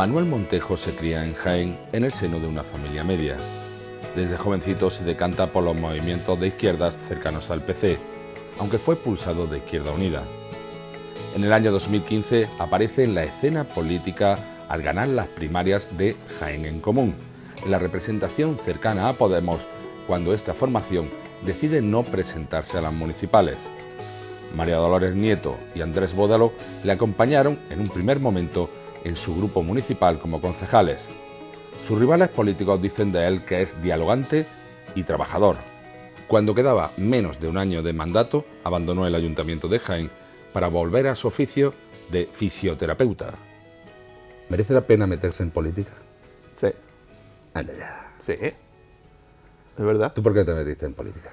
Manuel Montejo se cría en Jaén en el seno de una familia media. Desde jovencito se decanta por los movimientos de izquierdas cercanos al PC, aunque fue expulsado de Izquierda Unida. En el año 2015 aparece en la escena política al ganar las primarias de Jaén en Común, en la representación cercana a Podemos, cuando esta formación decide no presentarse a las municipales. María Dolores Nieto y Andrés Bódalo le acompañaron en un primer momento en su grupo municipal como concejales. Sus rivales políticos dicen de él que es dialogante y trabajador. Cuando quedaba menos de un año de mandato, abandonó el Ayuntamiento de Jaén para volver a su oficio de fisioterapeuta. ¿Merece la pena meterse en política? Sí. Anda ya. Sí. ¿Es verdad? ¿Tú por qué te metiste en política?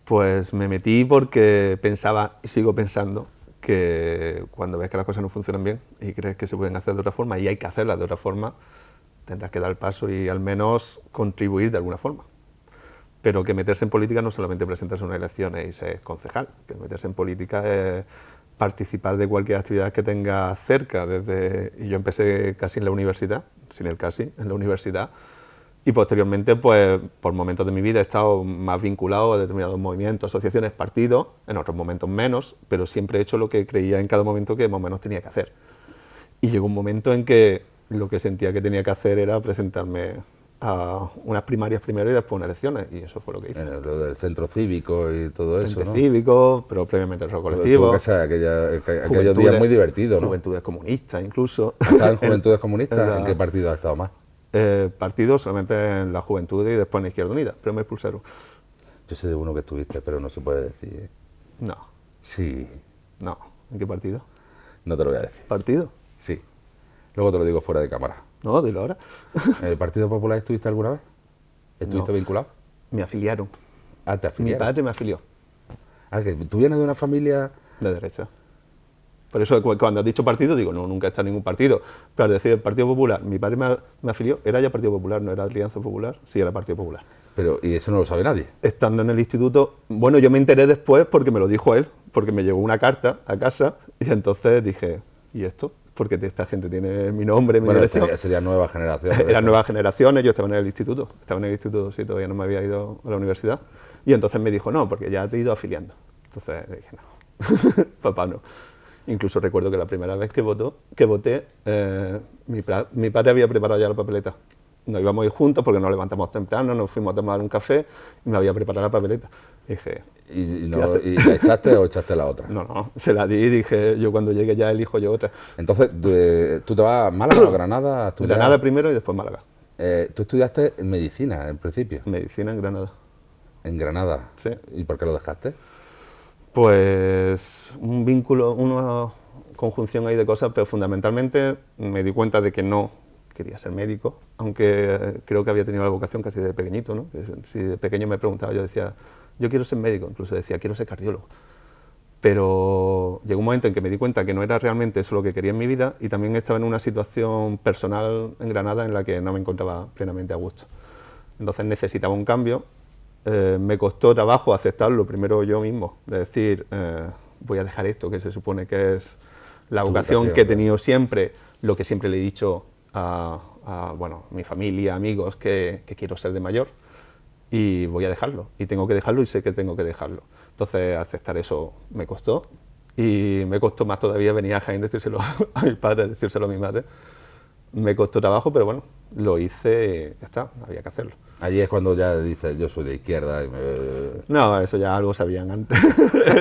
Pues me metí porque pensaba y sigo pensando que cuando ves que las cosas no funcionan bien y crees que se pueden hacer de otra forma y hay que hacerlas de otra forma, tendrás que dar el paso y al menos contribuir de alguna forma. Pero que meterse en política no solamente presentarse a unas elecciones y ser concejal, que meterse en política es participar de cualquier actividad que tenga cerca. Y yo empecé casi en la universidad, sin el casi, en la universidad, y posteriormente, pues, por momentos de mi vida he estado más vinculado a determinados movimientos, asociaciones, partidos, en otros momentos menos, pero siempre he hecho lo que creía en cada momento que más o menos tenía que hacer. Y llegó un momento en que lo que sentía que tenía que hacer era presentarme a unas primarias primero y después unas elecciones, y eso fue lo que hice. Lo del centro cívico y todo eso, Centro ¿no? cívico, pero previamente el rol colectivo. Tuvo que ser aquellos días muy divertidos, ¿no? Juventudes comunistas, incluso. ¿Has estado en Juventudes Comunistas? ¿En qué partido has estado más? Partido solamente en la Juventud y después en Izquierda Unida, pero me expulsaron. Yo sé de uno que estuviste, pero no se puede decir, ¿eh? No. Sí. No. ¿En qué partido? No te lo voy a decir. ¿Partido? Sí. Luego te lo digo fuera de cámara. No, dilo ahora. ¿En el Partido Popular estuviste alguna vez? ¿Estuviste No. vinculado? Me afiliaron. Ah, te Mi afiliaron. padre me afilió. Ah, que tú vienes de una familia... De derecha. Por eso cuando has dicho partido, digo, no, nunca he estado en ningún partido. Pero al decir el Partido Popular, mi padre me afilió, era ya Partido Popular, no era Alianza Popular, sí era Partido Popular. Pero, y eso no lo sabe nadie. Estando en el instituto, bueno, yo me enteré después porque me lo dijo él, porque me llegó una carta a casa y entonces dije, ¿y esto? Porque esta gente tiene mi nombre, mi Bueno, dirección. sería nueva generación. Eran nuevas generaciones, yo estaba en el instituto, sí, todavía no me había ido a la universidad. Y entonces me dijo, no, porque ya te he ido afiliando. Entonces le dije, no, papá no. Incluso recuerdo que la primera vez que voté, mi padre había preparado ya la papeleta. Nos íbamos a ir juntos porque nos levantamos temprano, nos fuimos a tomar un café y me había preparado la papeleta. Dije, ¿Y la echaste o echaste la otra? no, se la di y dije, yo cuando llegue ya elijo yo otra. Entonces, ¿tú te vas a Málaga o Granada a estudiar? Granada primero y después Málaga. Tú estudiaste medicina, en principio. Medicina en Granada. ¿En Granada? Sí. ¿Y por qué lo dejaste? Pues un vínculo, una conjunción ahí de cosas, pero fundamentalmente me di cuenta de que no quería ser médico, aunque creo que había tenido la vocación casi de pequeñito, ¿no? Si de pequeño me preguntaba, yo decía, yo quiero ser médico, incluso decía, quiero ser cardiólogo. Pero llegó un momento en que me di cuenta que no era realmente eso lo que quería en mi vida y también estaba en una situación personal en Granada en la que no me encontraba plenamente a gusto. Entonces necesitaba un cambio. Me costó trabajo aceptarlo primero yo mismo, de decir, voy a dejar esto que se supone que es la vocación que he tenido siempre, lo que siempre le he dicho a mi familia, amigos, que quiero ser de mayor, y voy a dejarlo, y tengo que dejarlo y sé que tengo que dejarlo. Entonces aceptar eso me costó, y me costó más todavía venir a Jaén decírselo a mi padre, decírselo a mi madre. Me costó trabajo, pero bueno, lo hice y ya está, había que hacerlo. Allí es cuando ya dices, yo soy de izquierda y me... No, eso ya algo sabían antes.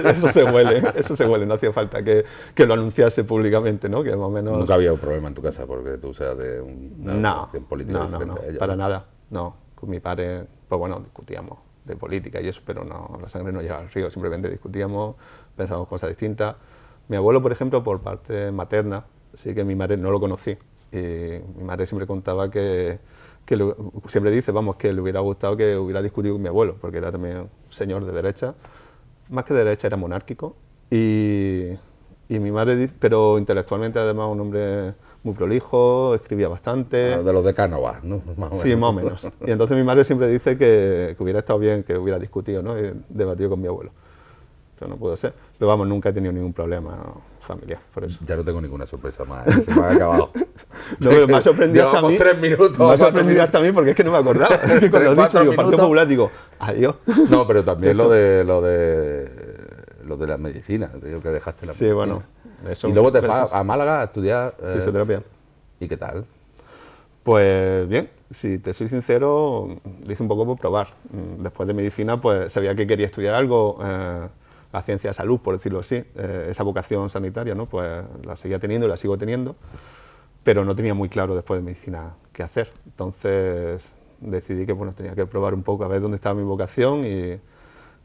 Eso se huele, no hacía falta que lo anunciase públicamente, ¿no? Que más o menos... Nunca había un problema en tu casa porque tú seas de una organización política diferente a ella. Para nada, no. Con mi padre, pues bueno, discutíamos de política y eso, pero no, la sangre no lleva al río, simplemente discutíamos, pensábamos cosas distintas. Mi abuelo, por ejemplo, por parte materna, sí que mi madre no lo conocí. Y mi madre siempre contaba siempre dice, vamos, que le hubiera gustado que hubiera discutido con mi abuelo, porque era también un señor de derecha, más que de derecha era monárquico, y mi madre, pero intelectualmente además un hombre muy prolijo, escribía bastante. De los de Cánovas, ¿no? Más o menos. Sí, más o menos. Y entonces mi madre siempre dice que hubiera estado bien que hubiera discutido, ¿no? Y debatido con mi abuelo. Pero no pudo ser. Pero vamos, nunca he tenido ningún problema, ¿no? familiar, por eso. Ya no tengo ninguna sorpresa más, se me ha acabado. No, pero me ha sorprendido hasta a mí. 3 minutos. Me ha sorprendido hasta a mí porque es que no me acordaba. Cuando lo has dicho, digo, Partido Popular, digo, adiós. No, pero también lo de la medicina, te digo que dejaste la medicina. Sí, bueno. Eso, y luego te vas a Málaga a estudiar... fisioterapia. ¿Y qué tal? Pues bien, si te soy sincero, lo hice un poco por probar. Después de medicina, pues sabía que quería estudiar algo, la ciencia de salud, por decirlo así, esa vocación sanitaria, ¿no? Pues la seguía teniendo y la sigo teniendo, pero no tenía muy claro después de medicina qué hacer. Entonces decidí que bueno, tenía que probar un poco a ver dónde estaba mi vocación y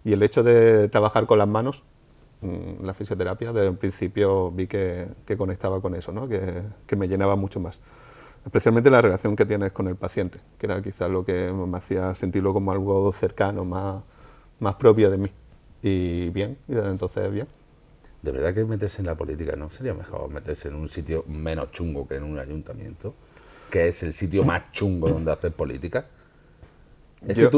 el hecho de trabajar con las manos, la fisioterapia, desde el principio vi que conectaba con eso, ¿no? que me llenaba mucho más. Especialmente la relación que tienes con el paciente, que era quizás lo que me hacía sentirlo como algo cercano, más propio de mí. Y bien, y desde entonces bien. ¿De verdad que meterse en la política no sería mejor meterse en un sitio menos chungo que en un ayuntamiento? Que es el sitio más chungo donde hacer política. Yo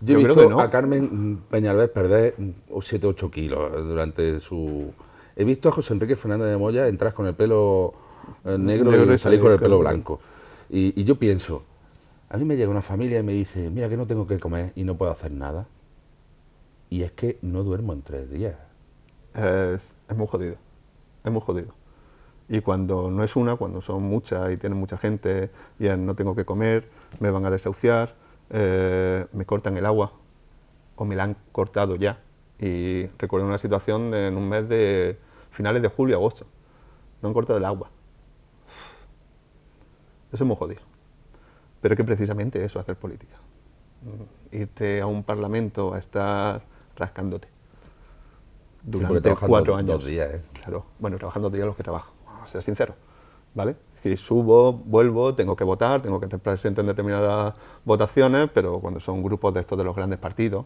he visto a Carmen Peñalver perder 7 o 8 kilos durante su... He visto a José Enrique Fernández de Moya entrar con el pelo negro y salir con el pelo blanco. Y yo pienso, a mí me llega una familia y me dice, mira que no tengo que comer y no puedo hacer nada. Y es que no duermo en 3 días. Es muy jodido, es muy jodido. Y cuando no es una, cuando son muchas y tienen mucha gente, y no tengo que comer, me van a desahuciar, me cortan el agua, o me la han cortado ya. Y recuerdo una situación en un mes de finales de julio, agosto. No han cortado el agua. Eso es muy jodido. Pero es que precisamente eso es hacer política. Irte a un parlamento a estar rascándote durante 4 años. 2 días, ¿eh? Claro, bueno, trabajando 2 días los que trabajo, vamos a ser sincero, ¿vale? Y subo, vuelvo, tengo que votar, tengo que estar presente en determinadas votaciones, pero cuando son grupos de estos de los grandes partidos,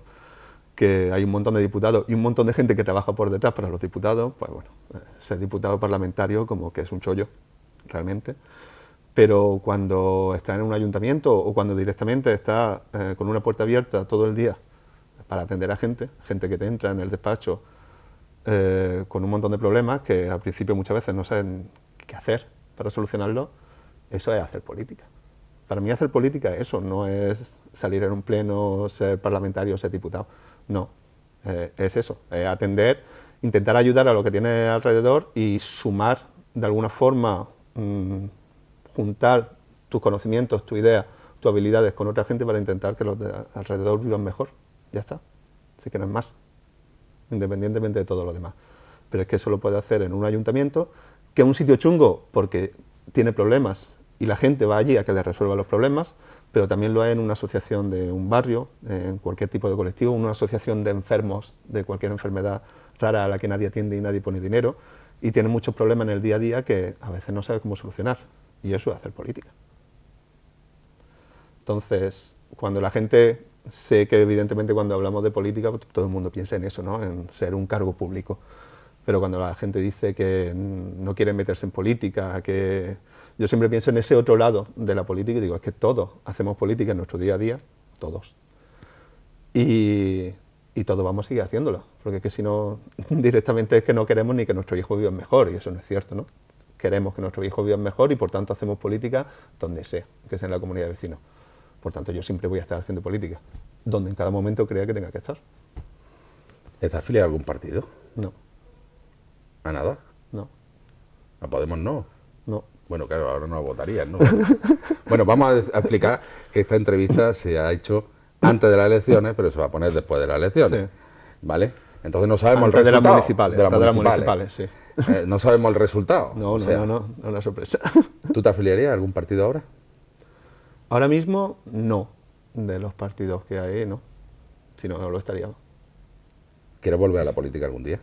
que hay un montón de diputados y un montón de gente que trabaja por detrás para los diputados, pues bueno, ser diputado parlamentario como que es un chollo, realmente. Pero cuando está en un ayuntamiento o cuando directamente está con una puerta abierta todo el día para atender a gente que te entra en el despacho con un montón de problemas que al principio muchas veces no saben qué hacer para solucionarlo, eso es hacer política. Para mí hacer política es eso, no es salir en un pleno, ser parlamentario, ser diputado, no, es eso, es atender, intentar ayudar a lo que tiene alrededor y sumar de alguna forma, juntar tus conocimientos, tus ideas, tus habilidades con otra gente para intentar que los de alrededor vivan mejor, ya está, así que no es más, independientemente de todo lo demás. Pero es que eso lo puede hacer en un ayuntamiento, que es un sitio chungo porque tiene problemas y la gente va allí a que le resuelva los problemas, pero también lo es en una asociación de un barrio, en cualquier tipo de colectivo, una asociación de enfermos de cualquier enfermedad rara a la que nadie atiende y nadie pone dinero, y tiene muchos problemas en el día a día que a veces no sabe cómo solucionar, y eso es hacer política. Entonces, cuando la gente, sé que evidentemente cuando hablamos de política todo el mundo piensa en eso, ¿no? En ser un cargo público, pero cuando la gente dice que no quiere meterse en política, que yo siempre pienso en ese otro lado de la política y digo, es que todos hacemos política en nuestro día a día, todos, y todos vamos a seguir haciéndolo, porque es que si no, directamente es que no queremos ni que nuestros hijos vivan mejor, y eso no es cierto, ¿no? Queremos que nuestros hijos vivan mejor y por tanto hacemos política donde sea, que sea en la comunidad de vecinos. Por tanto, yo siempre voy a estar haciendo política, donde en cada momento crea que tenga que estar. ¿Estás afiliado a algún partido? No. ¿A nada? No. ¿A Podemos no? No. Bueno, claro, ahora no votarías, ¿no? Bueno, vamos a explicar que esta entrevista se ha hecho antes de las elecciones, pero se va a poner después de las elecciones, sí. ¿Vale? Entonces no sabemos antes el resultado. De las municipales, sí. No sabemos el resultado. No, no, una sorpresa. ¿Tú te afiliarías a algún partido ahora? Ahora mismo, no. De los partidos que hay, no. Si no, no lo estaríamos. ¿Quieres volver a la política algún día?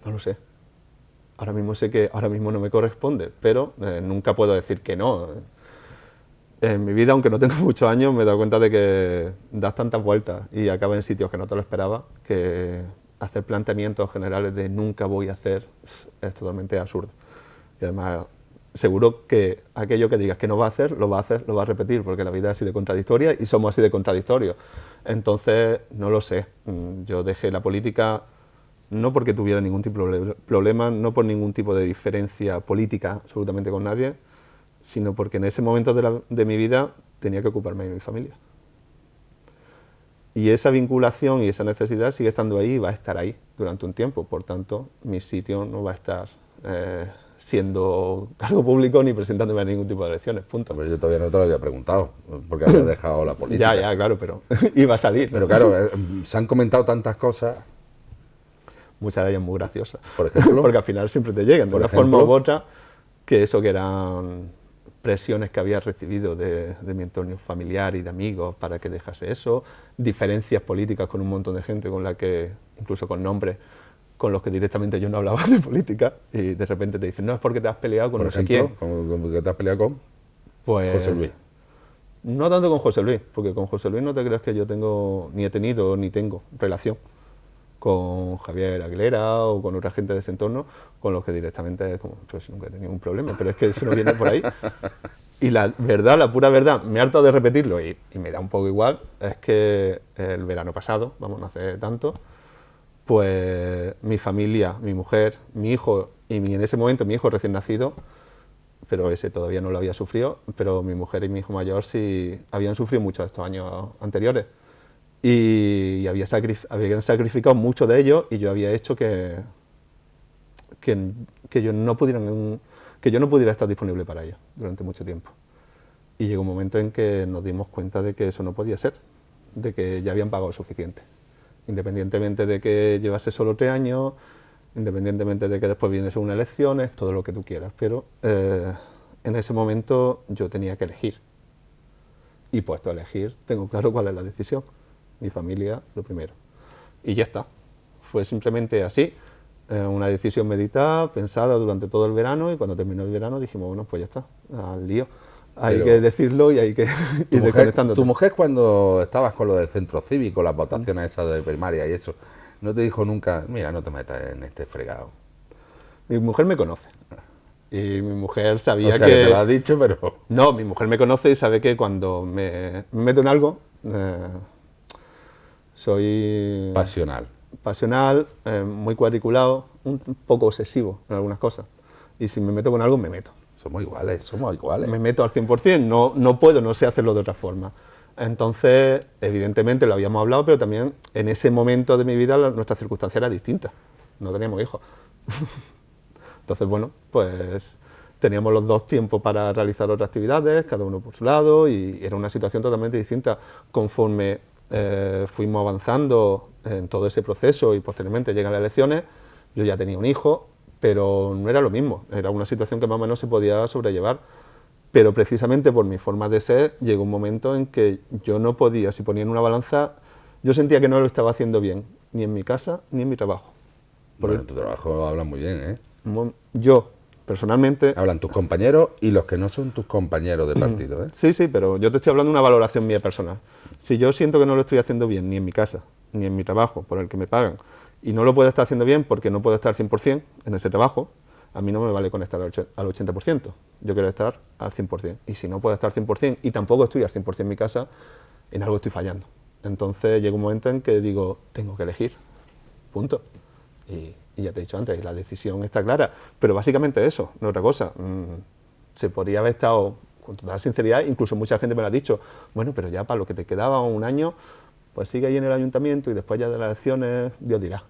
No lo sé. Ahora mismo sé que ahora mismo no me corresponde, pero nunca puedo decir que no. En mi vida, aunque no tengo muchos años, me he dado cuenta de que das tantas vueltas y acabas en sitios que no te lo esperaba, que hacer planteamientos generales de nunca voy a hacer es totalmente absurdo. Y además, seguro que aquello que digas que no va a hacer, lo va a repetir, porque la vida es así de contradictoria y somos así de contradictorios. Entonces, no lo sé. Yo dejé la política no porque tuviera ningún tipo de problema, no por ningún tipo de diferencia política absolutamente con nadie, sino porque en ese momento de mi vida tenía que ocuparme de mi familia. Y esa vinculación y esa necesidad sigue estando ahí y va a estar ahí durante un tiempo. Por tanto, mi sitio no va a estar siendo cargo público ni presentándome a ningún tipo de elecciones, punto. Pero yo todavía no te lo había preguntado, porque había dejado la política. Ya, claro, pero iba a salir. Pero claro, se han comentado tantas cosas. Muchas de ellas muy graciosas. Por ejemplo. Porque al final siempre te llegan, de una forma u otra, que eso que eran presiones que había recibido de mi entorno familiar y de amigos para que dejase eso, diferencias políticas con un montón de gente con la que, incluso con nombres, con los que directamente yo no hablaba de política, y de repente te dicen, no, es porque te has peleado con no sé quién. ¿Con qué te has peleado con? Pues, José Luis. No tanto con José Luis, porque con José Luis no te creas que yo tengo, ni he tenido, ni tengo relación con Javier Aguilera o con otra gente de ese entorno, con los que directamente, como, pues nunca he tenido ningún problema, pero es que eso no viene por ahí. Y la verdad, la pura verdad, me he hartado de repetirlo y me da un poco igual, es que el verano pasado, vamos, no hace tanto, pues mi familia, mi mujer, mi hijo, y en ese momento mi hijo recién nacido, pero ese todavía no lo había sufrido, pero mi mujer y mi hijo mayor sí habían sufrido mucho estos años anteriores. Y habían sacrificado mucho de ellos y yo había hecho que yo no pudiera estar disponible para ellos durante mucho tiempo. Y llegó un momento en que nos dimos cuenta de que eso no podía ser, de que ya habían pagado suficiente. Independientemente de que llevase solo 3 años, independientemente de que después viene una elecciones, todo lo que tú quieras, pero en ese momento yo tenía que elegir. Y puesto a elegir, tengo claro cuál es la decisión. Mi familia, lo primero. Y ya está. Fue simplemente así, una decisión meditada, pensada durante todo el verano, y cuando terminó el verano dijimos, bueno, pues ya está, al lío. Hay que decirlo y hay que ir desconectándote. Tu mujer, cuando estabas con lo del centro cívico, las votaciones esas de primaria y eso, ¿no te dijo nunca, mira, no te metas en este fregado? Mi mujer me conoce. Y mi mujer sabía que te lo ha dicho, pero... No, mi mujer me conoce y sabe que cuando me meto en algo, soy... Pasional, muy cuadriculado, un poco obsesivo en algunas cosas. Y si me meto con algo, me meto. Somos iguales. Me meto al 100%, no puedo, no sé hacerlo de otra forma. Entonces, evidentemente lo habíamos hablado, pero también en ese momento de mi vida nuestra circunstancia era distinta. No teníamos hijos. Entonces, bueno, pues teníamos los dos tiempos para realizar otras actividades, cada uno por su lado, y era una situación totalmente distinta. Conforme fuimos avanzando en todo ese proceso y posteriormente llegan las elecciones, yo ya tenía un hijo, pero no era lo mismo, era una situación que más o menos se podía sobrellevar, pero precisamente por mi forma de ser llegó un momento en que yo no podía, si ponía en una balanza, yo sentía que no lo estaba haciendo bien, ni en mi casa ni en mi trabajo. Bueno, en tu trabajo hablan muy bien, ¿eh? Yo, personalmente... Hablan tus compañeros y los que no son tus compañeros de partido, ¿eh? Sí, pero yo te estoy hablando de una valoración mía personal. Si yo siento que no lo estoy haciendo bien, ni en mi casa, ni en mi trabajo, por el que me pagan, y no lo puedo estar haciendo bien porque no puedo estar 100% en ese trabajo, a mí no me vale con estar al 80%. Yo quiero estar al 100%. Y si no puedo estar al 100% y tampoco estoy al 100% en mi casa, en algo estoy fallando. Entonces llega un momento en que digo, tengo que elegir, punto. Y ya te he dicho antes, la decisión está clara, pero básicamente eso, no otra cosa. Se podría haber estado, con total sinceridad, incluso mucha gente me lo ha dicho, bueno, pero ya para lo que te quedaba un año, pues sigue ahí en el ayuntamiento y después ya de las elecciones, Dios dirá.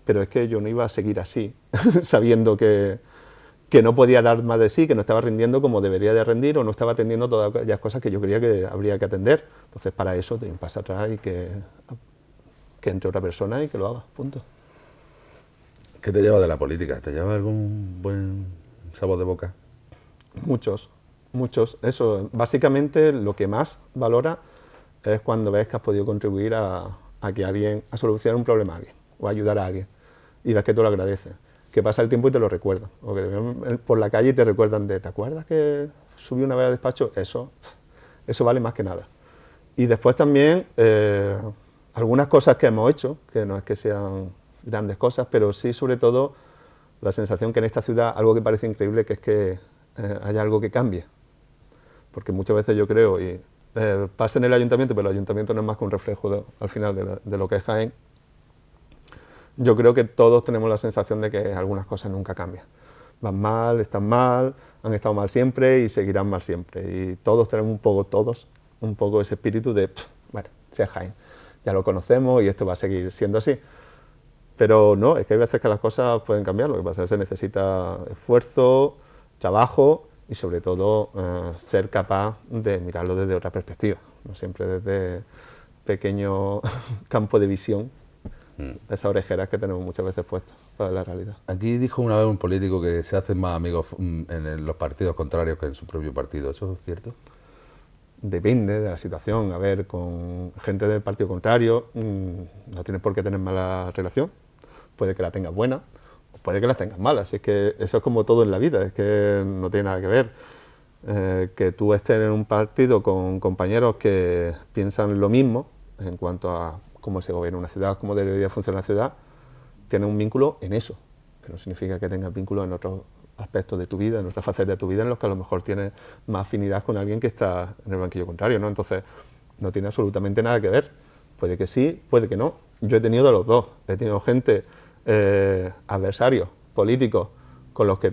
Pero es que yo no iba a seguir así, sabiendo que no podía dar más de sí, que no estaba rindiendo como debería de rendir o no estaba atendiendo todas aquellas cosas que yo creía que habría que atender. Entonces, para eso te pasa atrás y que entre otra persona y que lo haga, punto. ¿Qué te lleva de la política? ¿Te lleva algún buen sabor de boca? Muchos. Eso, básicamente lo que más valora es cuando ves que has podido contribuir a solucionar un problema a alguien o a ayudar a alguien y ves que te lo agradeces. Que pasa el tiempo y te lo recuerdan. O que te ven por la calle y te recuerdan ¿te acuerdas que subí una vez al despacho? Eso vale más que nada. Y después también algunas cosas que hemos hecho, que no es que sean grandes cosas, pero sí sobre todo la sensación que en esta ciudad algo que parece increíble, que es que haya algo que cambie. Porque muchas veces yo creo, y pasa en el ayuntamiento, pero el ayuntamiento no es más que un reflejo al final de lo que es Jaén, yo creo que todos tenemos la sensación de que algunas cosas nunca cambian. Van mal, están mal, han estado mal siempre y seguirán mal siempre. Y todos tenemos un poco ese espíritu de, bueno, sea Jaén, ya lo conocemos y esto va a seguir siendo así. Pero no, es que hay veces que las cosas pueden cambiar, lo que pasa es que se necesita esfuerzo, trabajo y sobre todo ser capaz de mirarlo desde otra perspectiva, no siempre desde pequeño campo de visión, esas orejeras que tenemos muchas veces puestas para la realidad. Aquí dijo una vez un político que se hacen más amigos en los partidos contrarios que en su propio partido, ¿eso es cierto? Depende de la situación. A ver, con gente del partido contrario no tienes por qué tener mala relación. Puede que la tengas buena o puede que las tengas malas. Es que eso es como todo en la vida, es que no tiene nada que ver. Que tú estés en un partido con compañeros que piensan lo mismo en cuanto a cómo se gobierna una ciudad, cómo debería funcionar la ciudad, tiene un vínculo en eso, que no significa que tengas vínculo en otros aspectos de tu vida, en otras facetas de tu vida en los que a lo mejor tienes más afinidad con alguien que está en el banquillo contrario, ¿no? Entonces, no tiene absolutamente nada que ver. Puede que sí, puede que no. Yo he tenido de los dos. He tenido gente, adversarios políticos, con los que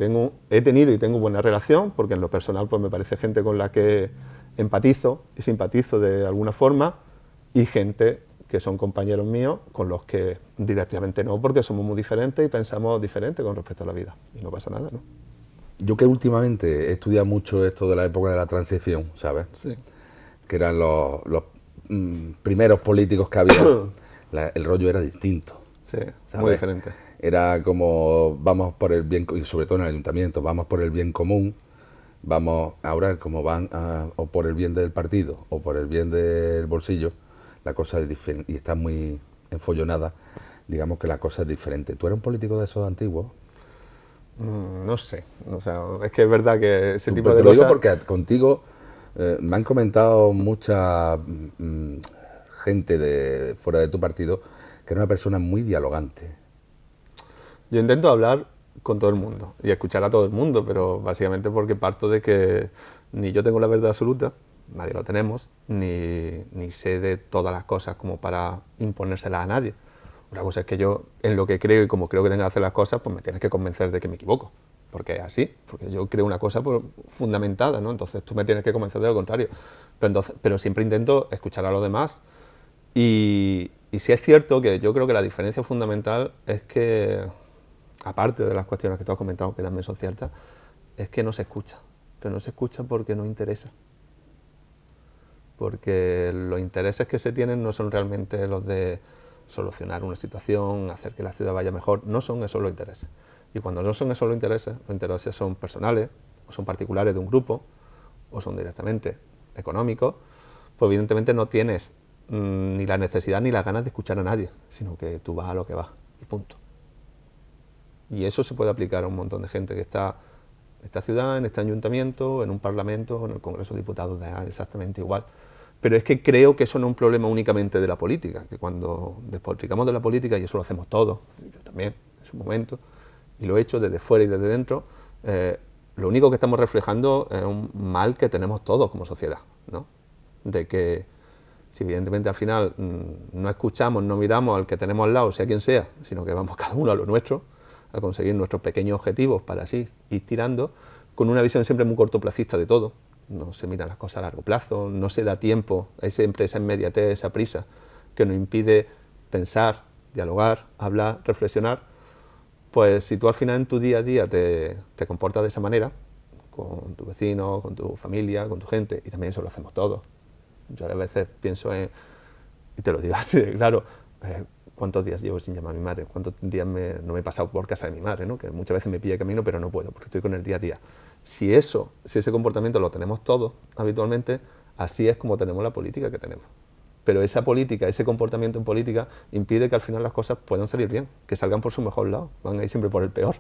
he tenido y tengo buena relación, porque en lo personal pues me parece gente con la que empatizo y simpatizo de alguna forma, y gente que son compañeros míos con los que directamente no, porque somos muy diferentes y pensamos diferente con respecto a la vida, y no pasa nada, ¿no? Yo que últimamente he estudiado mucho esto de la época de la transición, ¿sabes? Sí. Que eran los primeros políticos que había, el rollo era distinto. Sí, ¿sabes? Muy diferente. Era como vamos por el bien, y sobre todo en el ayuntamiento, vamos por el bien común, vamos ahora como van o por el bien del partido o por el bien del bolsillo, la cosa es diferente y está muy enfollonada, digamos que la cosa es diferente. ¿Tú eres un político de esos antiguos? No sé, o sea, es que es verdad que ese tipo de te lo digo cosas... porque contigo me han comentado mucha gente de fuera de tu partido que era una persona muy dialogante. Yo intento hablar con todo el mundo y escuchar a todo el mundo, pero básicamente porque parto de que ni yo tengo la verdad absoluta, nadie lo tenemos, ni sé de todas las cosas como para imponérselas a nadie. Una cosa es que yo, en lo que creo y como creo que tengo que hacer las cosas, pues me tienes que convencer de que me equivoco, porque es así, porque yo creo una cosa pues, fundamentada, ¿no? Entonces tú me tienes que convencer de lo contrario. Pero siempre intento escuchar a los demás y sí es cierto que yo creo que la diferencia fundamental es que, aparte de las cuestiones que tú has comentado, que también son ciertas, es que no se escucha, pero no se escucha porque no interesa. Porque los intereses que se tienen no son realmente los de solucionar una situación, hacer que la ciudad vaya mejor, no son esos los intereses. Y cuando no son esos los intereses son personales, o son particulares de un grupo, o son directamente económicos, pues evidentemente no tienes ni la necesidad ni las ganas de escuchar a nadie, sino que tú vas a lo que vas, y punto. Y eso se puede aplicar a un montón de gente que está en esta ciudad, en este ayuntamiento, en un parlamento, en el Congreso de Diputados, da exactamente igual. Pero es que creo que eso no es un problema únicamente de la política, que cuando despotricamos de la política, y eso lo hacemos todos, yo también, en su momento, y lo he hecho desde fuera y desde dentro, lo único que estamos reflejando es un mal que tenemos todos como sociedad, ¿no? De que si evidentemente al final no escuchamos, no miramos al que tenemos al lado, sea quien sea, sino que vamos cada uno a lo nuestro, a conseguir nuestros pequeños objetivos para así ir tirando, con una visión siempre muy cortoplacista de todo. No se miran las cosas a largo plazo, no se da tiempo a siempre esa inmediatez, esa prisa que nos impide pensar, dialogar, hablar, reflexionar. Pues si tú al final en tu día a día te comportas de esa manera, con tu vecino, con tu familia, con tu gente, y también eso lo hacemos todos. Yo a veces pienso en, y te lo digo así, claro, ¿cuántos días llevo sin llamar a mi madre? ¿Cuántos días no me he pasado por casa de mi madre, ¿no? Que muchas veces me pilla camino, pero no puedo, porque estoy con el día a día. Si ese comportamiento lo tenemos todos habitualmente, así es como tenemos la política que tenemos. Pero esa política, ese comportamiento en política, impide que al final las cosas puedan salir bien, que salgan por su mejor lado. Van a ir siempre por el peor,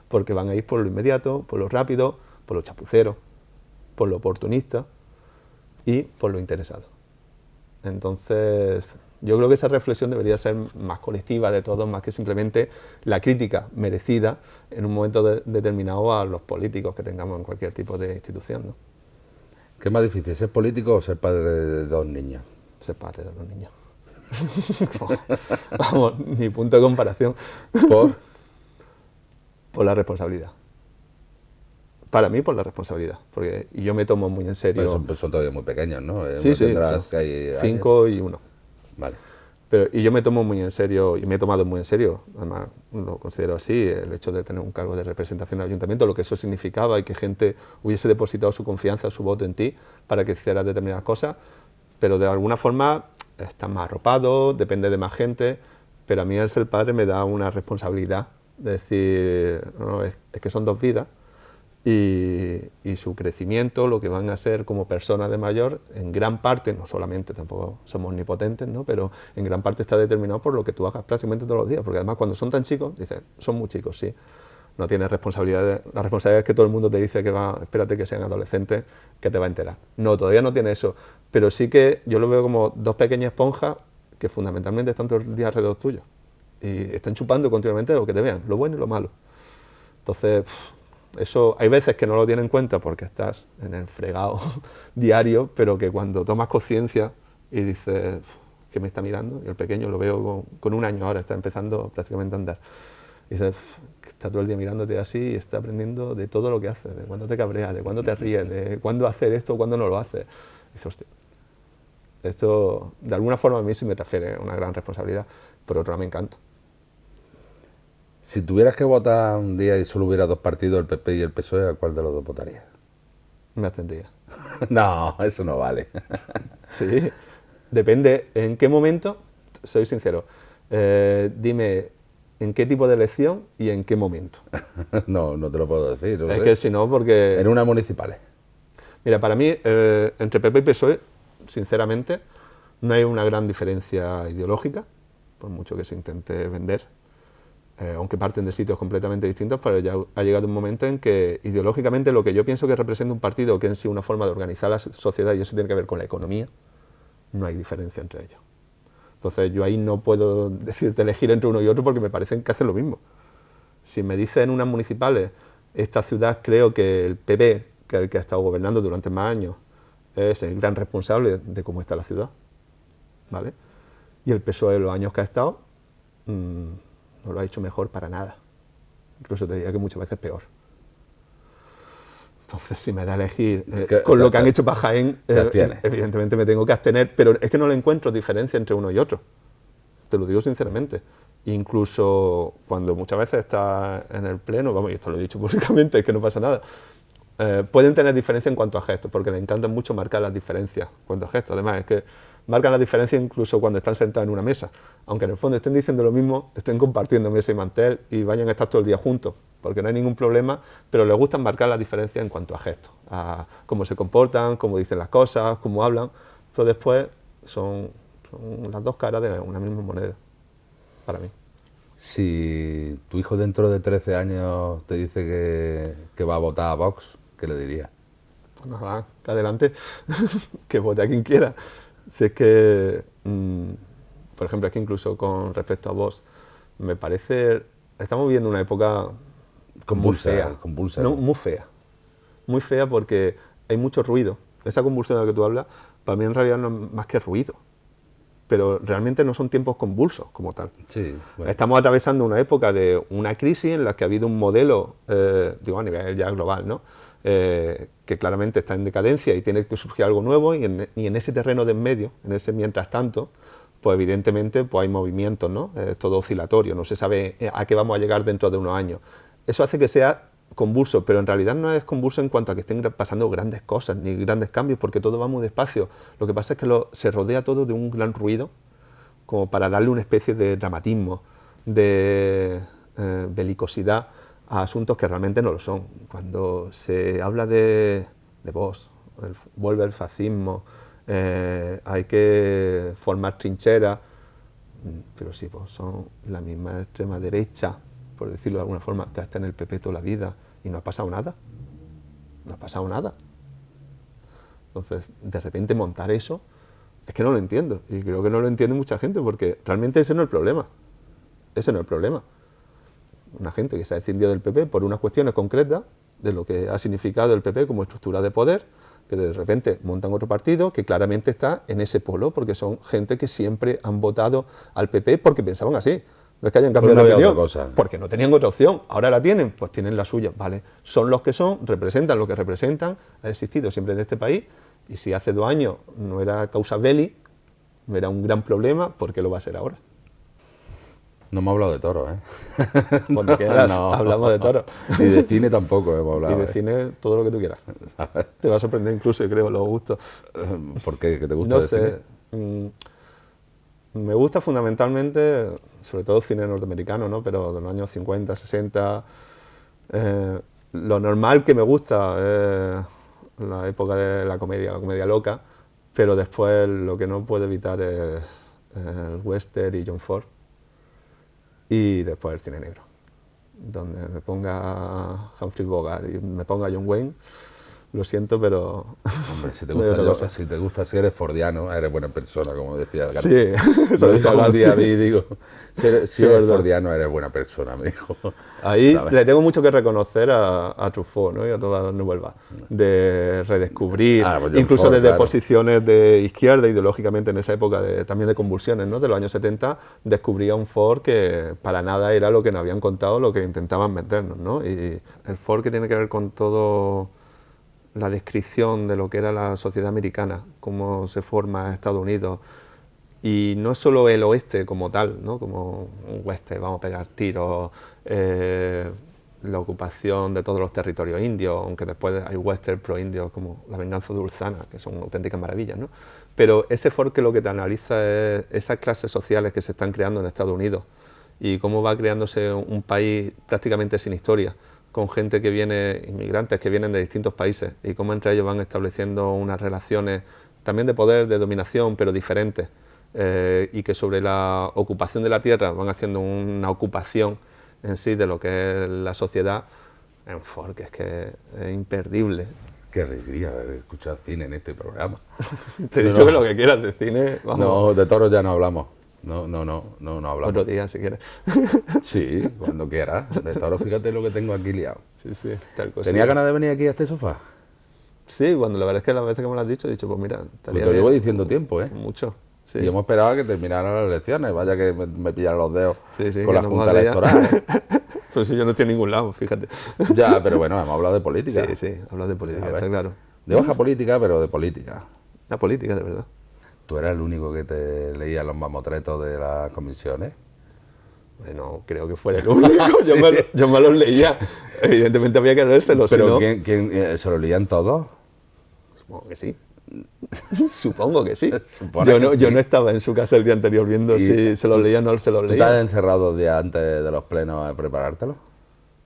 porque van a ir por lo inmediato, por lo rápido, por lo chapucero, por lo oportunista y por lo interesado. Entonces, yo creo que esa reflexión debería ser más colectiva de todos, más que simplemente la crítica merecida en un momento determinado a los políticos que tengamos en cualquier tipo de institución, ¿no? ¿Qué es más difícil, ser político o ser padre de dos niñas? Ser padre de los niños. Vamos, ni punto de comparación. ¿Por? Por la responsabilidad. Para mí, por la responsabilidad. Y yo me tomo muy en serio. Pues son todavía muy pequeños, ¿no? Sí, sí, Tendrás que hay 5 y 1. Vale. Y yo me tomo muy en serio, y me he tomado muy en serio, además lo considero así, el hecho de tener un cargo de representación en el ayuntamiento, lo que eso significaba y que gente hubiese depositado su confianza, su voto en ti para que hicieras determinadas cosas, pero de alguna forma estás más arropado, depende de más gente, pero a mí el ser padre me da una responsabilidad de decir, no, es que son 2 vidas, y su crecimiento, lo que van a ser como personas de mayor, en gran parte, no solamente, tampoco somos omnipotentes, ¿no? Pero en gran parte está determinado por lo que tú hagas prácticamente todos los días, porque además cuando son tan chicos, dices, son muy chicos, sí, no tienes responsabilidad, la responsabilidad es que todo el mundo te dice que espérate que sean adolescentes, que te va a enterar. No, todavía no tiene eso, pero sí que yo lo veo como 2 pequeñas esponjas que fundamentalmente están todo el día alrededor tuyo y están chupando continuamente lo que te vean, lo bueno y lo malo. Entonces, eso hay veces que no lo tienes en cuenta porque estás en el fregado diario, pero que cuando tomas conciencia y dices que me está mirando, y el pequeño lo veo con 1 año ahora, está empezando prácticamente a andar, y dices que está todo el día mirándote así y está aprendiendo de todo lo que haces, de cuándo te cabreas, de cuándo te ríes, de cuándo hacer esto o cuándo no lo haces. Y dices, hostia, esto de alguna forma a mí sí me transfiere una gran responsabilidad, por otro lado me encanta. Si tuvieras que votar un día y solo hubiera 2 partidos, el PP y el PSOE, ¿a cuál de los 2 votarías? Me abstendría. No, eso no vale. Sí, depende en qué momento, soy sincero, dime en qué tipo de elección y en qué momento. No, no te lo puedo decir. No Es sé. que si no, porque... En unas municipales. Mira, para mí, entre PP y PSOE, sinceramente, no hay una gran diferencia ideológica, por mucho que se intente vender. Aunque parten de sitios completamente distintos, pero ya ha llegado un momento en que ideológicamente lo que yo pienso que representa un partido, que en sí una forma de organizar la sociedad, y eso tiene que ver con la economía, no hay diferencia entre ellos. Entonces yo ahí no puedo decirte elegir entre uno y otro porque me parecen que hacen lo mismo. Si me dicen en unas municipales, esta ciudad creo que el PP, que es el que ha estado gobernando durante más años, es el gran responsable de cómo está la ciudad, ¿vale? Y el PSOE en los años que ha estado... no lo ha hecho mejor para nada. Incluso te diría que muchas veces peor. Entonces, si me da a elegir con lo que han hecho para Jaén, evidentemente me tengo que abstener, pero es que no le encuentro diferencia entre uno y otro. Te lo digo sinceramente. Incluso cuando muchas veces estás en el pleno, vamos, y esto lo he dicho públicamente, es que no pasa nada, pueden tener diferencia en cuanto a gestos, porque les encanta mucho marcar las diferencias en cuanto a gestos. Además, es que marcan las diferencias incluso cuando están sentados en una mesa. Aunque en el fondo estén diciendo lo mismo, estén compartiendo mesa y mantel y vayan a estar todo el día juntos, porque no hay ningún problema, pero les gusta marcar las diferencias en cuanto a gestos, a cómo se comportan, cómo dicen las cosas, cómo hablan, pero después son las 2 caras de una misma moneda, para mí. Si tu hijo dentro de 13 años te dice que va a votar a Vox, ¿qué le dirías? Pues nada, que adelante, que vote a quien quiera. Si es que, por ejemplo, es que incluso con respecto a Vox, me parece, estamos viviendo una época convulsa, muy fea. Convulsa. No, muy fea porque hay mucho ruido. Esa convulsión de la que tú hablas, para mí en realidad no es más que ruido. Pero realmente no son tiempos convulsos como tal. Sí, bueno. Estamos atravesando una época de una crisis en la que ha habido un modelo, digo a nivel ya global, ¿no? Que claramente está en decadencia y tiene que surgir algo nuevo, y en ese terreno de en medio, en ese mientras tanto, pues evidentemente pues hay movimientos, ¿no? Es todo oscilatorio, no se sabe a qué vamos a llegar dentro de unos años. Eso hace que sea convulso, pero en realidad no es convulso en cuanto a que estén pasando grandes cosas ni grandes cambios, porque todo va muy despacio. Lo que pasa es que se rodea todo de un gran ruido, como para darle una especie de dramatismo, de belicosidad a asuntos que realmente no lo son. Cuando se habla de Vox, vuelve el fascismo, hay que formar trincheras, pero sí, pues son la misma extrema derecha, por decirlo de alguna forma, que está en el PP toda la vida, y no ha pasado nada. No ha pasado nada. Entonces, de repente montar eso, es que no lo entiendo, y creo que no lo entiende mucha gente, porque realmente ese no es el problema. Ese no es el problema. Una gente que se ha escindido del PP por unas cuestiones concretas, de lo que ha significado el PP como estructura de poder, que de repente montan otro partido que claramente está en ese polo, porque son gente que siempre han votado al PP porque pensaban así. No es que hayan cambiado de opinión, porque no tenían otra opción. Ahora la tienen, pues tienen la suya. Vale, son los que son, representan lo que representan, ha existido siempre en este país, y si hace 2 años no era causa belli, no era un gran problema, ¿por qué lo va a ser ahora? No hemos hablado de toros, ¿eh? Cuando quieras, hablamos de toros. Y de cine tampoco hemos hablado. Y de cine, todo lo que tú quieras. Te va a sorprender incluso, yo creo, los gustos. ¿Por qué? ¿Qué te gusta No de sé. cine? Me gusta fundamentalmente, sobre todo cine norteamericano, ¿no? Pero de los años 50, 60. Lo normal que me gusta es la época de la comedia loca, pero después lo que no puedo evitar es el western y John Ford. Y después el cine negro, donde me ponga Humphrey Bogart y me ponga John Wayne, lo siento, pero... Hombre, si te gusta, si eres fordiano, eres buena persona, como decía el gato. Sí, eso lo dijo un día a mí, digo, si eres verdad. fordiano, eres buena persona, me dijo. Ahí ¿sabes? le tengo mucho que reconocer a Truffaut, ¿no? Y a todas las Nouvelle Vague, de redescubrir, pues incluso Ford, desde claro. posiciones de izquierda, ideológicamente en esa época también de convulsiones, ¿no? De los años 70, descubría un Ford que para nada era lo que nos habían contado, lo que intentaban vendernos, ¿no? Y el Ford que tiene que ver con todo la descripción de lo que era la sociedad americana, cómo se forma Estados Unidos, y no es solo el oeste como tal, ¿no? Como un oeste, vamos a pegar tiros, la ocupación de todos los territorios indios, aunque después hay western pro-indios como La venganza de Ulzana, que son auténticas maravillas, ¿no? Pero ese Ford que lo que te analiza es esas clases sociales que se están creando en Estados Unidos y cómo va creándose un país prácticamente sin historia, con gente que viene, inmigrantes que vienen de distintos países, y cómo entre ellos van estableciendo unas relaciones también de poder, de dominación, pero diferentes, y que sobre la ocupación de la tierra van haciendo una ocupación en sí de lo que es la sociedad. En Ford, que es que es imperdible. Qué alegría escuchar cine en este programa. Te he dicho que lo que quieras de cine, vamos. No, de toros ya no hablamos. No hablamos. Otro día, si quieres. Sí, cuando quieras. De toros, fíjate lo que tengo aquí liado. Sí, tal cosa. ¿Tenía ganas de venir aquí a este sofá? Sí, cuando la verdad es que las veces que me lo has dicho, he dicho, pues mira, Pues te lo llevo diciendo tiempo, ¿eh? Mucho. Sí. Y hemos esperado a que terminaran las elecciones. Vaya que me pillan los dedos Sí, con la que no Junta me Electoral. Pues sí, yo no estoy en ningún lado, fíjate. Ya, pero bueno, hemos hablado de política. Sí, hablas de política, A ver. está claro. De baja política, pero de política. La política, de verdad. ¿Tú eras el único que te leía los mamotretos de las comisiones? Bueno, creo que fuera el único. Yo me los leía. Evidentemente había que leérselos, ¿Pero si no... quién se lo leían todos? Supongo que sí. Supongo que sí. Supone que sí. Yo no estaba en su casa el día anterior viendo si se los leía o no se los ¿Tú te leía. has encerrado 2 días antes de los plenos a preparártelo?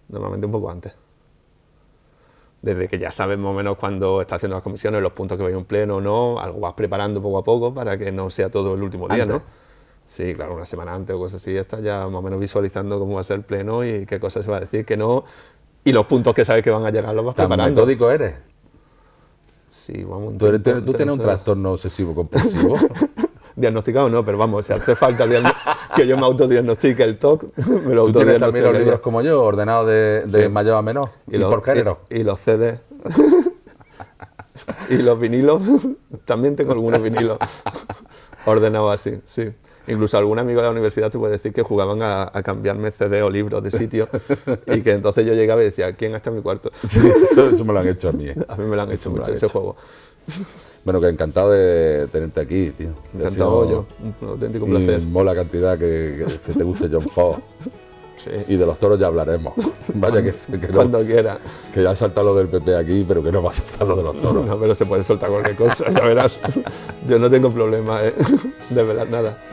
Normalmente un poco antes. Desde que ya sabes más o menos cuando está haciendo las comisiones, los puntos que vaya en pleno o no, algo vas preparando poco a poco para que no sea todo el último día, ¿Antes? ¿no? Sí, claro, una semana antes o cosas así, estás ya más o menos visualizando cómo va a ser el pleno y qué cosas se va a decir, qué no, y los puntos que sabes que van a llegar los vas ¿Tan preparando. metódico eres? Sí, vamos. ¿Tú tienes un trastorno obsesivo compulsivo? Diagnosticado no, pero vamos, si hace falta que yo me autodiagnostique el TOC, me lo ¿Tú tienes también los autodiagnosticaría. libros como yo, ordenados de Sí. mayor a menor? ¿Y por género? Y los CDs. Y los vinilos. También tengo algunos vinilos ordenados así, sí. Incluso algún amigo de la universidad te puede decir que jugaban a cambiarme CD o libros de sitio y que entonces yo llegaba y decía, ¿quién está en mi cuarto? Sí, eso me lo han hecho a mí. A mí me lo han hecho me lo mucho han ese hecho. juego. Bueno, que encantado de tenerte aquí, tío. Encantado yo, un auténtico placer. Y mola cantidad que te guste John Ford. Sí. Y de los toros ya hablaremos. Vaya que no, Cuando quiera. que ya ha saltado lo del PP aquí, pero que no va a saltar lo de los toros. No, pero se puede soltar cualquier cosa, ya verás. Yo no tengo problema de velar nada.